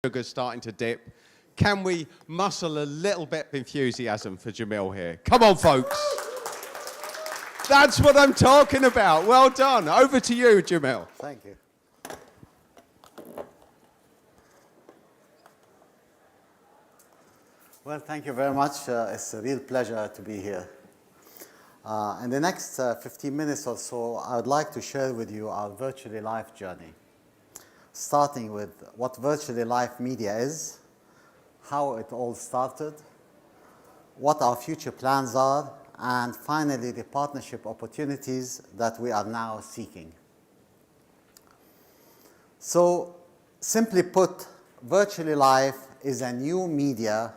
sugar's starting to dip. Can we muscle a little bit of enthusiasm for Jamil here? Come on, folks. That's what I'm talking about. Well done. Over to you, Jamil. Thank you. Well, thank you very much. It's a real pleasure to be here. In the next 15 minutes or so, I would like to share with you our virtually live journey, starting with what virtually live media is, how it all started, what our future plans are, and finally, the partnership opportunities that we are now seeking. So, simply put, virtually live is a new media.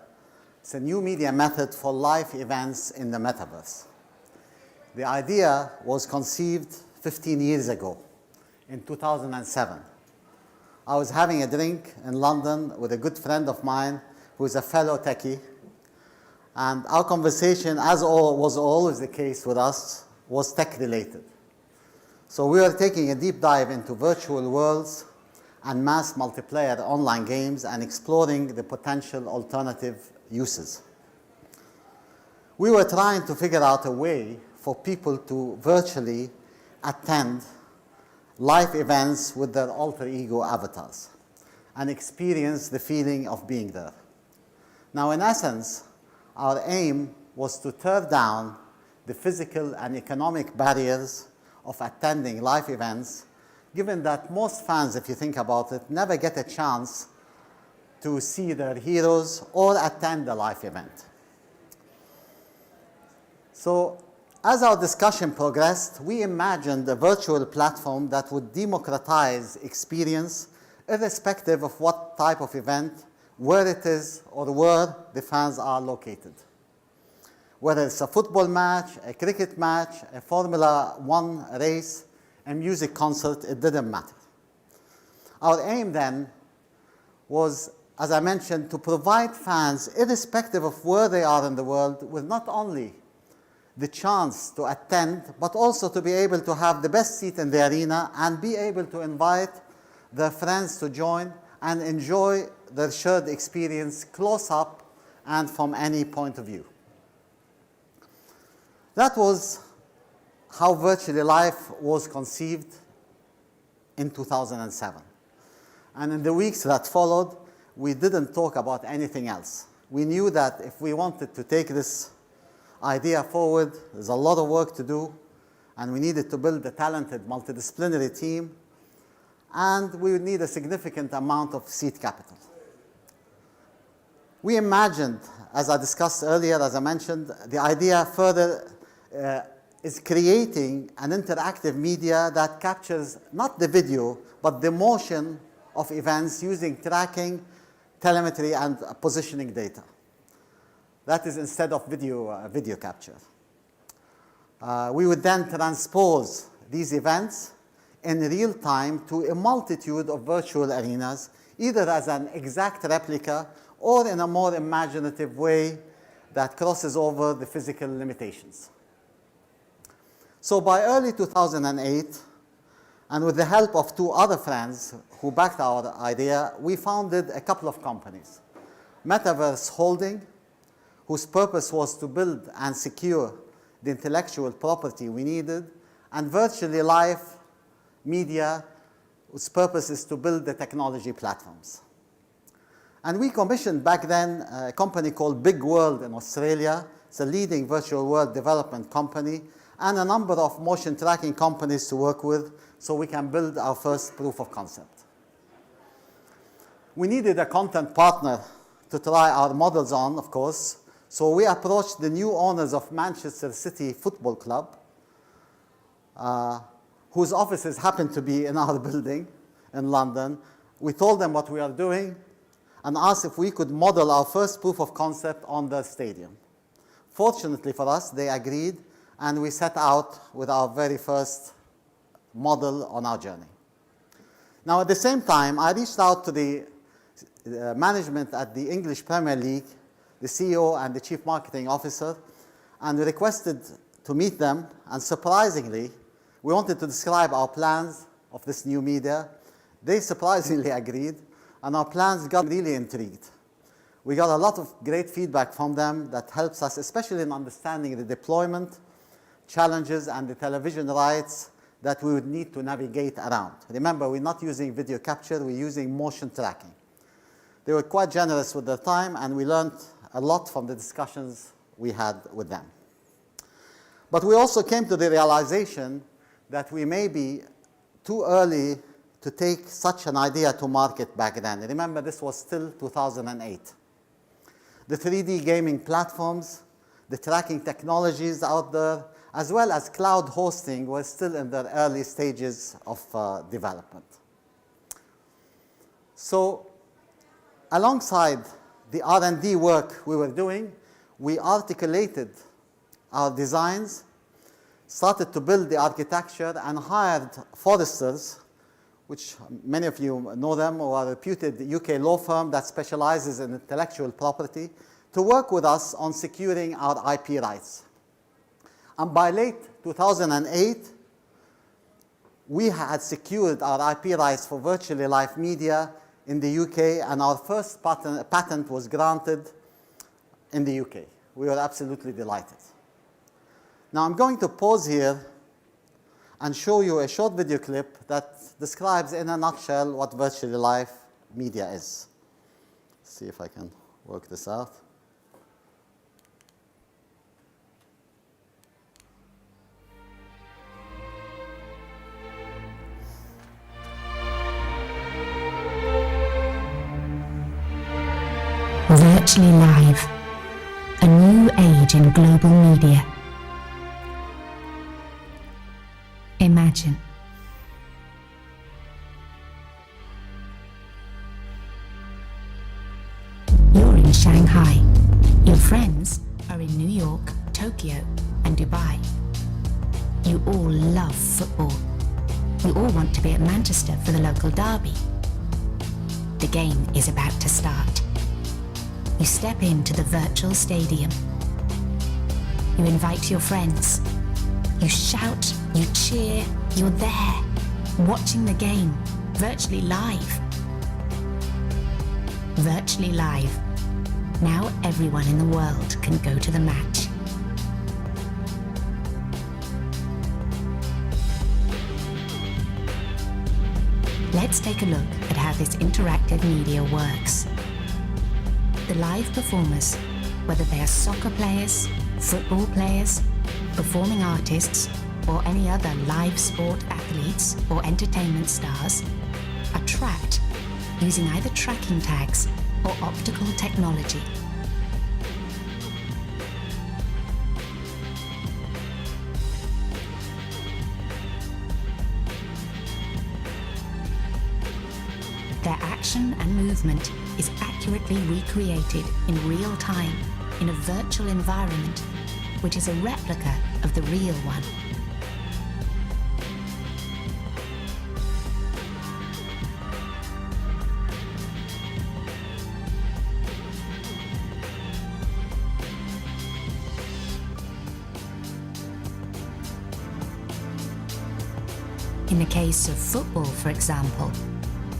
It's a new media method for live events in the metaverse. The idea was conceived 15 years ago, in 2007. I was having a drink in London with a good friend of mine who is a fellow techie, and our conversation, as was always the case with us, was tech-related. So we were taking a deep dive into virtual worlds and mass multiplayer online games and exploring the potential alternative uses. We were trying to figure out a way for people to virtually attend live events with their alter ego avatars and experience the feeling of being there. Now, in essence, our aim was to tear down the physical and economic barriers of attending live events, given that most fans, if you think about it, never get a chance to see their heroes or attend a live event. So, as our discussion progressed, we imagined a virtual platform that would democratize experience irrespective of what type of event, where it is, or where the fans are located. Whether it's a football match, a cricket match, a Formula One race, a music concert, it didn't matter. Our aim then was, as I mentioned, to provide fans, irrespective of where they are in the world, with not only the chance to attend, but also to be able to have the best seat in the arena and be able to invite their friends to join and enjoy their shared experience close up and from any point of view. That was how virtually live was conceived in 2007. And in the weeks that followed, we didn't talk about anything else. We knew that if we wanted to take this idea forward, there's a lot of work to do, and we needed to build a talented multidisciplinary team, and we would need a significant amount of seed capital. We imagined, as I discussed earlier, as I mentioned, the idea further is creating an interactive media that captures not the video, but the motion of events using tracking, telemetry, and positioning data. That is instead of video capture. We would then transpose these events in real time to a multitude of virtual arenas, either as an exact replica or in a more imaginative way that crosses over the physical limitations. So by early 2008, and with the help of two other friends who backed our idea, we founded a couple of companies. Metaverse Holding, whose purpose was to build and secure the intellectual property we needed, and Virtually Live Media, whose purpose is to build the technology platforms. And we commissioned back then a company called Big World in Australia. It's a leading virtual world development company, and a number of motion tracking companies to work with so we can build our first proof of concept. We needed a content partner to try our models on, of course, so we approached the new owners of Manchester City Football Club, whose offices happened to be in our building in London. We told them what we are doing and asked if we could model our first proof of concept on their stadium. Fortunately for us, they agreed, and we set out with our very first model on our journey. Now, at the same time, I reached out to the management at the English Premier League, the CEO and the Chief Marketing Officer, and requested to meet them, and surprisingly, we wanted to describe our plans of this new media. They surprisingly agreed, and our plans got really intrigued. We got a lot of great feedback from them that helps us, especially in understanding the deployment challenges and the television rights that we would need to navigate around. Remember, we're not using video capture, we're using motion tracking. They were quite generous with their time, and we learned a lot from the discussions we had with them. But we also came to the realization that we may be too early to take such an idea to market back then. Remember, this was still 2008. The 3D gaming platforms, the tracking technologies out there, as well as cloud hosting were still in their early stages of development. So alongside the R&D work we were doing, we articulated our designs, started to build the architecture, and hired foresters, which many of you know them, who are a reputed UK law firm that specializes in intellectual property, to work with us on securing our IP rights. And by late 2008, we had secured our IP rights for virtually live media in the UK, and our first patent was granted in the UK. We were absolutely delighted. Now I'm going to pause here and show you a short video clip that describes in a nutshell what virtually live media is. Let's see if I can work this out. Virtually Live, a new age in global media. Imagine. You're in Shanghai. Your friends are in New York, Tokyo, and Dubai. You all love football. You all want to be at Manchester for the local derby. The game is about to start. You step into the virtual stadium. You invite your friends. You shout, you cheer, you're there, watching the game, virtually live. Virtually live. Now everyone in the world can go to the match. Let's take a look at how this interactive media works. The live performers, whether they are soccer players, football players, performing artists, or any other live sport athletes or entertainment stars, are tracked using either tracking tags or optical technology. Their action and movement is accurately recreated in real time in a virtual environment, which is a replica of the real one. In the case of football, for example,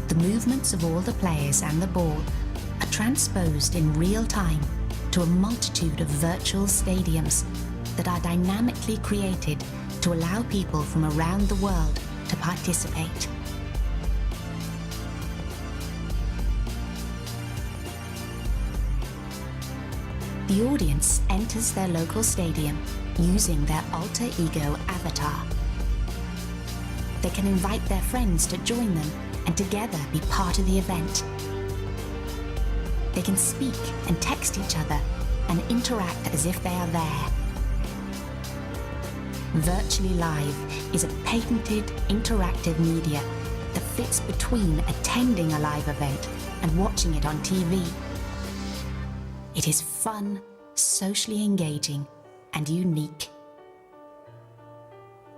the movements of all the players and the ball are transposed in real time to a multitude of virtual stadiums that are dynamically created to allow people from around the world to participate. The audience enters their local stadium using their alter ego avatar. They can invite their friends to join them and together be part of the event. They can speak and text each other and interact as if they are there. Virtually Live is a patented interactive media that fits between attending a live event and watching it on TV. It is fun, socially engaging, and unique.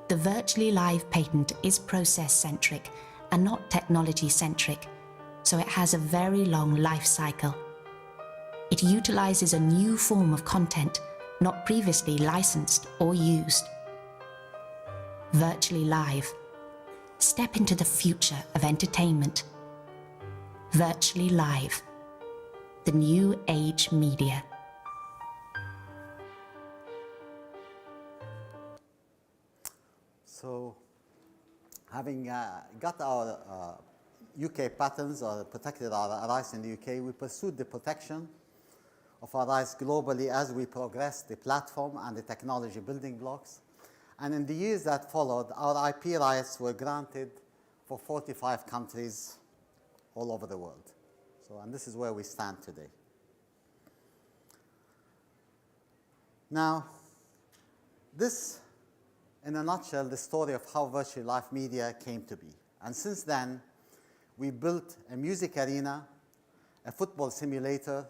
The Virtually Live patent is process-centric and not technology-centric, so it has a very long life cycle. It utilizes a new form of content not previously licensed or used. Virtually Live. Step into the future of entertainment. virtually live. The new age media. So, having got our UK patents or protected our rights in the UK, we pursued the protection of our rights globally as we progressed the platform and the technology building blocks. And in the years that followed, our IP rights were granted for 45 countries all over the world. So, and this is where we stand today. Now, this, in a nutshell, the story of how virtual live media came to be. And since then, we built a music arena, a football simulator,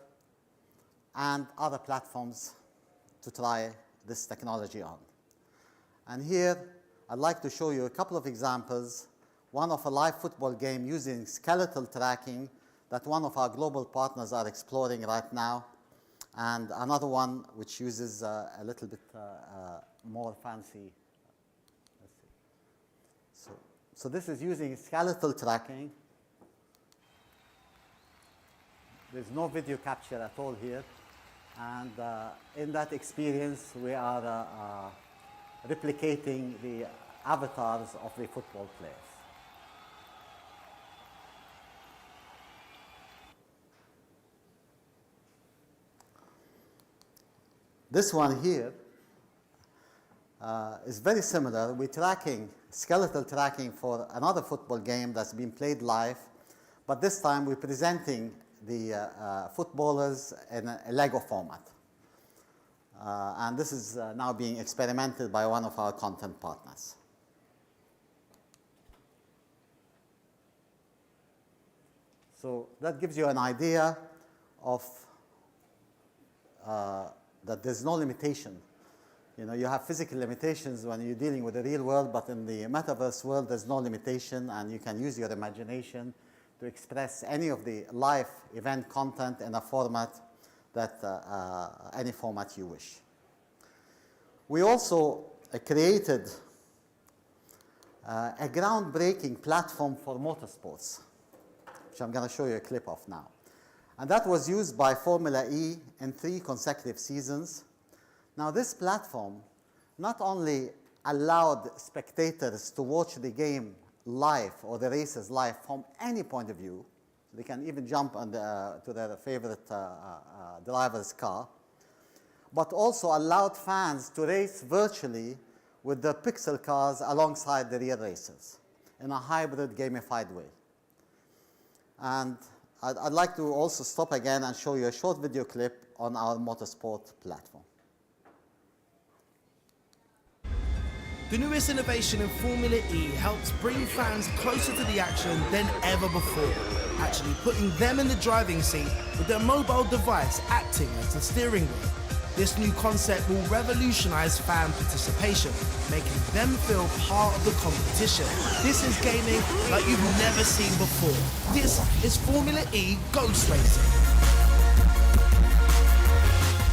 and other platforms to try this technology on. And here, I'd like to show you a couple of examples, one of a live football game using skeletal tracking that one of our global partners are exploring right now, and another one which uses a little bit more fancy. Let's see. So this is using skeletal tracking. There's no video capture at all here. And in that experience, we are replicating the avatars of the football players. This one here is very similar. We're tracking, skeletal tracking for another football game that's been played live, but this time we're presenting the footballers in a Lego format. And this is now being experimented by one of our content partners. So that gives you an idea of that there's no limitation. You know, you have physical limitations when you're dealing with the real world, but in the metaverse world, there's no limitation, and you can use your imagination to express any of the live event content in a format that any format you wish. We also created a groundbreaking platform for motorsports, which I'm going to show you a clip of now. And that was used by Formula E in 3 consecutive seasons. Now, this platform not only allowed spectators to watch the game live or the races live from any point of view. They can even jump on to their favorite driver's car, but also allowed fans to race virtually with the pixel cars alongside the real racers in a hybrid gamified way. And I'd like to also stop again and show you a short video clip on our motorsport platform. The newest innovation in Formula E helps bring fans closer to the action than ever before, actually putting them in the driving seat with their mobile device acting as the steering wheel. This new concept will revolutionize fan participation, making them feel part of the competition. This is gaming like you've never seen before. This is Formula E Ghost Racing.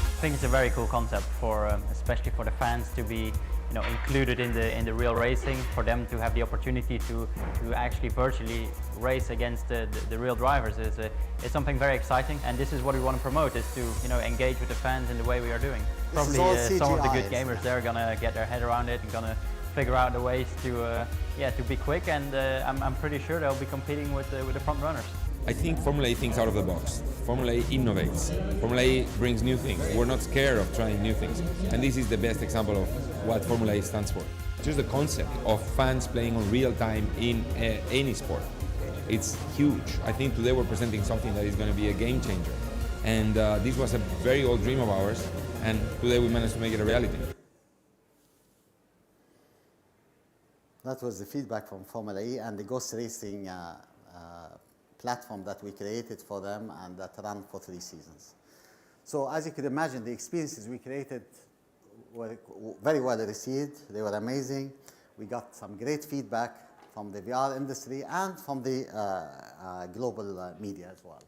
I think it's a very cool concept for, especially for the fans to be, included in the real racing, for them to have the opportunity to actually virtually race against the real drivers is something very exciting, and this is what we want to promote, is to engage with the fans in the way we are doing. Probably some of the good gamers, they're gonna get their head around it and gonna figure out the ways to be quick, and I'm pretty sure they'll be competing with the front runners. I think Formula E thinks out of the box. Formula E innovates. Formula E brings new things. We're not scared of trying new things. And this is the best example of what Formula E stands for. Just the concept of fans playing on real time in any sport. It's huge. I think today we're presenting something that is going to be a game changer. And this was a very old dream of ours, and today we managed to make it a reality. That was the feedback from Formula E and the Ghost Racing platform that we created for them and that ran for 3 seasons. So as you could imagine, the experiences we created were very well received. They were amazing. We got some great feedback from the VR industry and from the global media as well.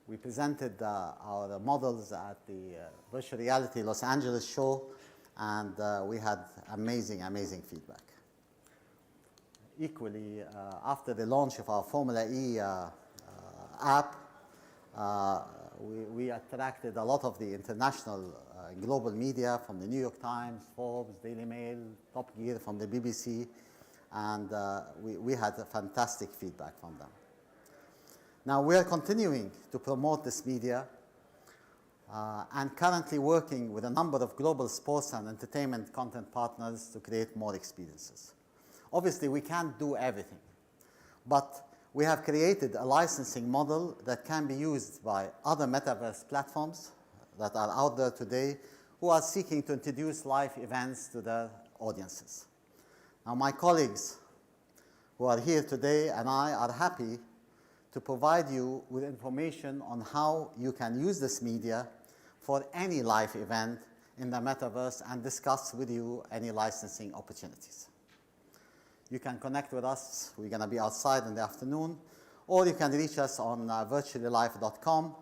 We presented our models at the Virtual Reality Los Angeles show, and we had amazing feedback. equally, after the launch of our Formula E app, we attracted a lot of the international global media from the New York Times, Forbes, Daily Mail, Top Gear from the BBC, and we had a fantastic feedback from them. Now we are continuing to promote this media and currently working with a number of global sports and entertainment content partners to create more experiences. Obviously, we can't do everything, but we have created a licensing model that can be used by other metaverse platforms that are out there today who are seeking to introduce live events to their audiences. Now, my colleagues who are here today and I are happy to provide you with information on how you can use this media for any live event in the metaverse and discuss with you any licensing opportunities. You can connect with us. We're going to be outside in the afternoon, or you can reach us on virtuallylive.com,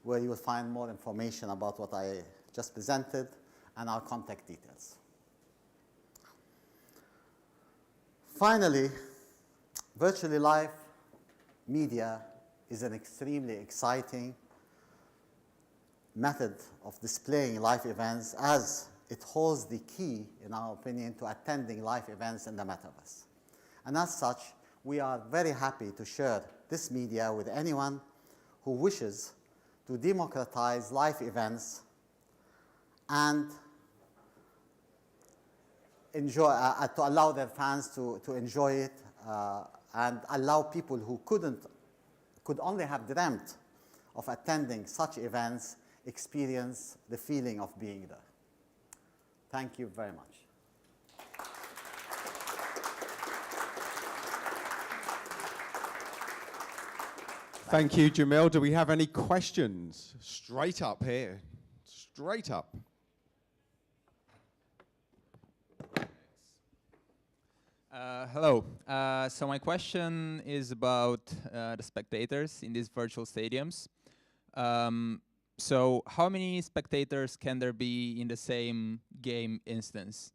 where you will find more information about what I just presented and our contact details. Finally, Virtually Live media is an extremely exciting method of displaying live events, as it holds the key, in our opinion, to attending live events in the metaverse. And as such, we are very happy to share this media with anyone who wishes to democratize live events and enjoy, to allow their fans to enjoy it and allow people who could only have dreamt of attending such events experience the feeling of being there. Thank you very much. Thank you, Jamil. Do we have any questions? Straight up here. Straight up. Hello. So my question is about the spectators in these virtual stadiums. So how many spectators can there be in the same game instance?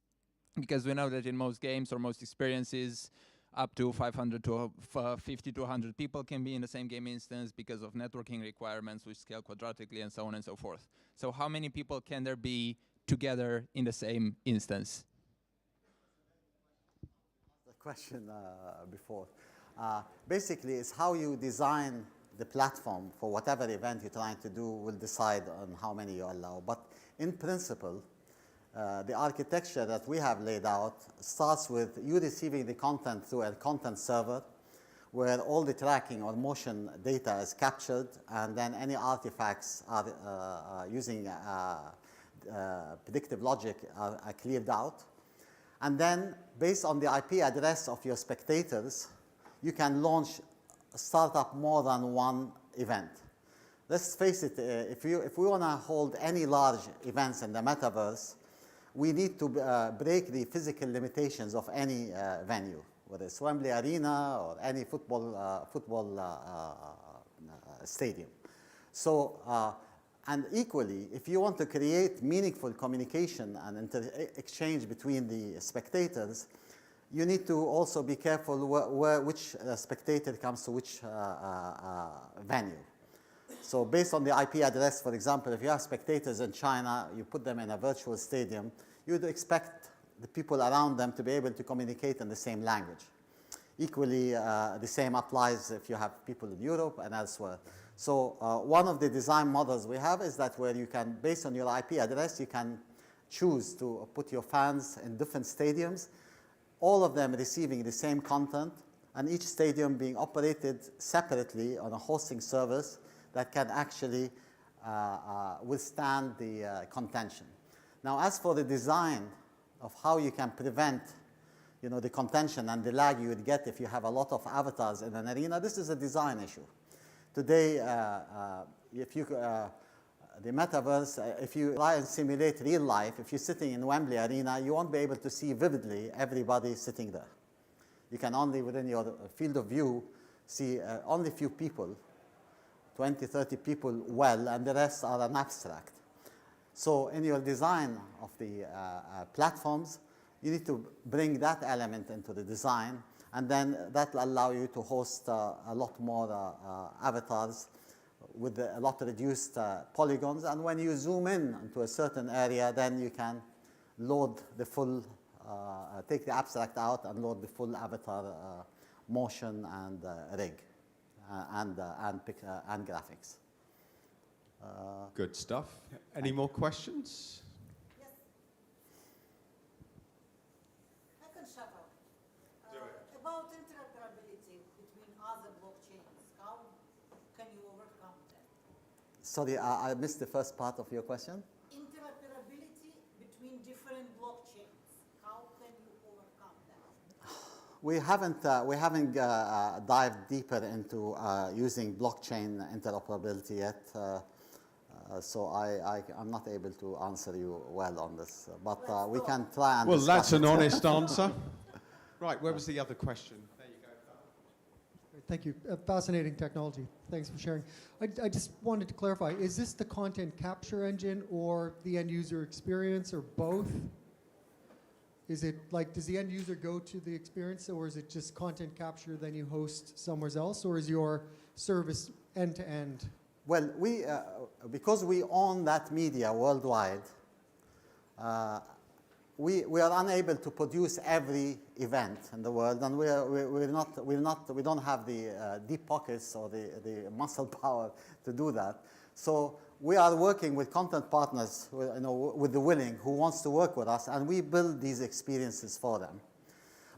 Because we know that in most games or most experiences, up to 500 to 50 to 100 people can be in the same game instance because of networking requirements which scale quadratically and so on and so forth. So how many people can there be together in the same instance? The question before. Basically, it's how you design the platform for whatever event you're trying to do will decide on how many you allow. But in principle, the architecture that we have laid out starts with you receiving the content through a content server where all the tracking or motion data is captured, and then any artifacts are using predictive logic are cleared out. And then, based on the IP address of your spectators, you can start up more than one event. Let's face it, if we want to hold any large events in the metaverse, we need to break the physical limitations of any venue, whether it's Wembley Arena or any football stadium. So, and equally, if you want to create meaningful communication and exchange between the spectators, you need to also be careful which spectator comes to which venue. So based on the IP address, for example, if you have spectators in China, you put them in a virtual stadium, you would expect the people around them to be able to communicate in the same language. Equally, the same applies if you have people in Europe and elsewhere. So one of the design models we have is that where you can, based on your IP address, you can choose to put your fans in different stadiums, all of them receiving the same content, and each stadium being operated separately on a hosting service that can actually withstand the contention. Now, as for the design of how you can prevent the contention and the lag you would get if you have a lot of avatars in an arena, this is a design issue. Today, the metaverse, if you try and simulate real life, if you're sitting in Wembley Arena, you won't be able to see vividly everybody sitting there. You can only, within your field of view, see only a few people, 20, 30 people well, and the rest are an abstract. So in your design of the platforms, you need to bring that element into the design. And then that will allow you to host a lot more avatars with a lot reduced polygons. And when you zoom in into a certain area, then you can load the full, take the abstract out and load the full avatar motion and rig and graphics. Good stuff. Any more questions? Yes. I can shut up. About interoperability between other blockchains, how can you overcome that? Sorry, I missed the first part of your question. Interoperability between different blockchains, how can you overcome that? We haven't dived deeper into using blockchain interoperability yet. So I'm not able to answer you well on this, but we can try and Well, discuss that's an it. honest answer. Right, where was the other question? There you go. Thank you. Fascinating technology. Thanks for sharing. I just wanted to clarify, is this the content capture engine or the end user experience or both? Is it like, does the end user go to the experience or is it just content capture then you host somewhere else, or is your service end to end? Well, because we own that media worldwide, we are unable to produce every event in the world, and we don't have the deep pockets or the muscle power to do that. So we are working with content partners, with the willing, who wants to work with us, and we build these experiences for them.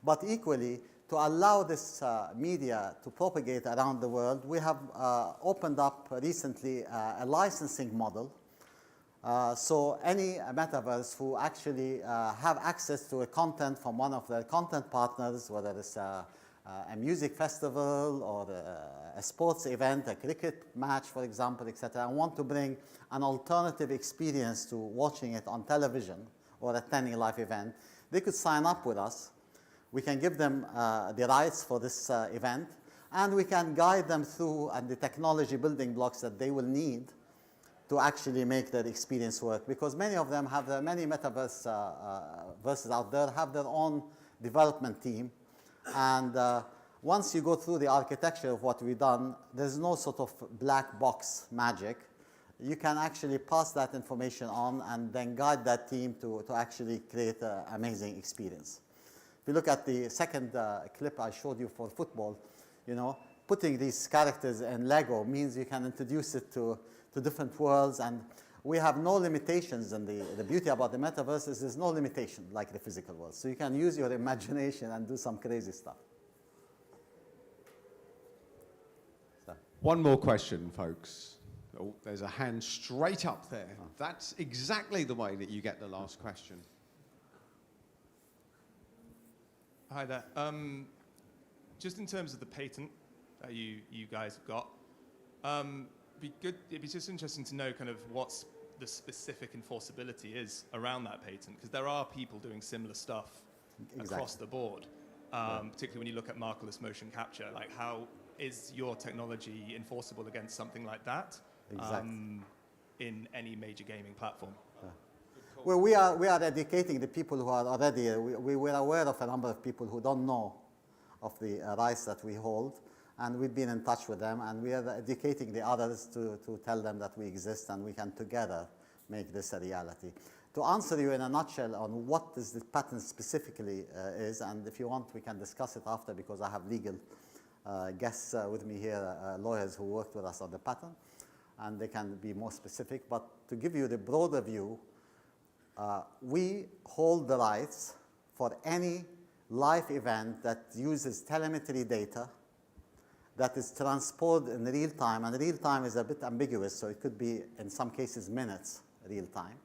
But equally, to allow this media to propagate around the world, we have opened up recently a licensing model. So any metaverse who actually have access to a content from one of their content partners, whether it's a music festival or a sports event, a cricket match, for example, etc., and want to bring an alternative experience to watching it on television or attending a live event, they could sign up with us. We can give them the rights for this event, and we can guide them through the technology building blocks that they will need to actually make their experience work. Because many of them have many metaverse verses out there have their own development team, and once you go through the architecture of what we've done, there's no sort of black box magic. You can actually pass that information on and then guide that team to actually create an amazing experience. If you look at the second clip I showed you for football, putting these characters in Lego means you can introduce it to different worlds, and we have no limitations. And the beauty about the metaverse is there's no limitation like the physical world. So you can use your imagination and do some crazy stuff. So. One more question, folks. Oh, there's a hand straight up there. Oh. That's exactly the way that you get the last question. Hi there. Just in terms of the patent that you guys have got, it'd be just interesting to know kind of what's the specific enforceability is around that patent, because there are people doing similar stuff across the board, particularly when you look at markerless motion capture. Like, how is your technology enforceable against something like that in any major gaming platform? Well, we are educating the people who are already, we're aware of a number of people who don't know of the rights that we hold, and we've been in touch with them, and we are educating the others to tell them that we exist and we can together make this a reality. To answer you in a nutshell on what this patent specifically is, and if you want we can discuss it after, because I have legal guests with me here, lawyers who worked with us on the patent, and they can be more specific. But to give you the broader view, we hold the rights for any live event that uses telemetry data that is transported in real time, and real time is a bit ambiguous, so it could be, in some cases, minutes real time,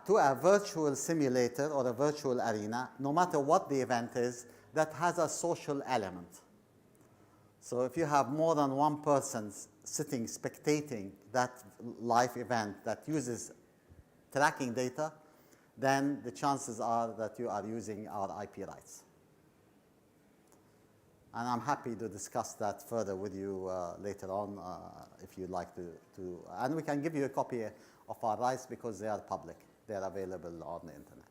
to a virtual simulator or a virtual arena, no matter what the event is, that has a social element. So if you have more than one person sitting, spectating that live event that uses tracking data, then the chances are that you are using our IP rights. And I'm happy to discuss that further with you later on if you'd like to. And we can give you a copy of our rights because they are public. They are available on the internet.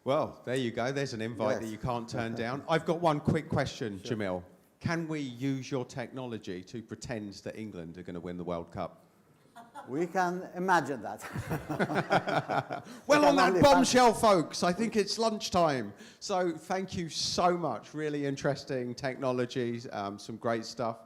Well, there you go. There's an invite that Yes. you can't turn down. I've got one quick question, Jamil. Can we use your technology to pretend that England are going to win the World Cup? We can imagine that. Well, on can that only bombshell, folks, I think it's lunchtime. So thank you so much. Really interesting technologies, some great stuff.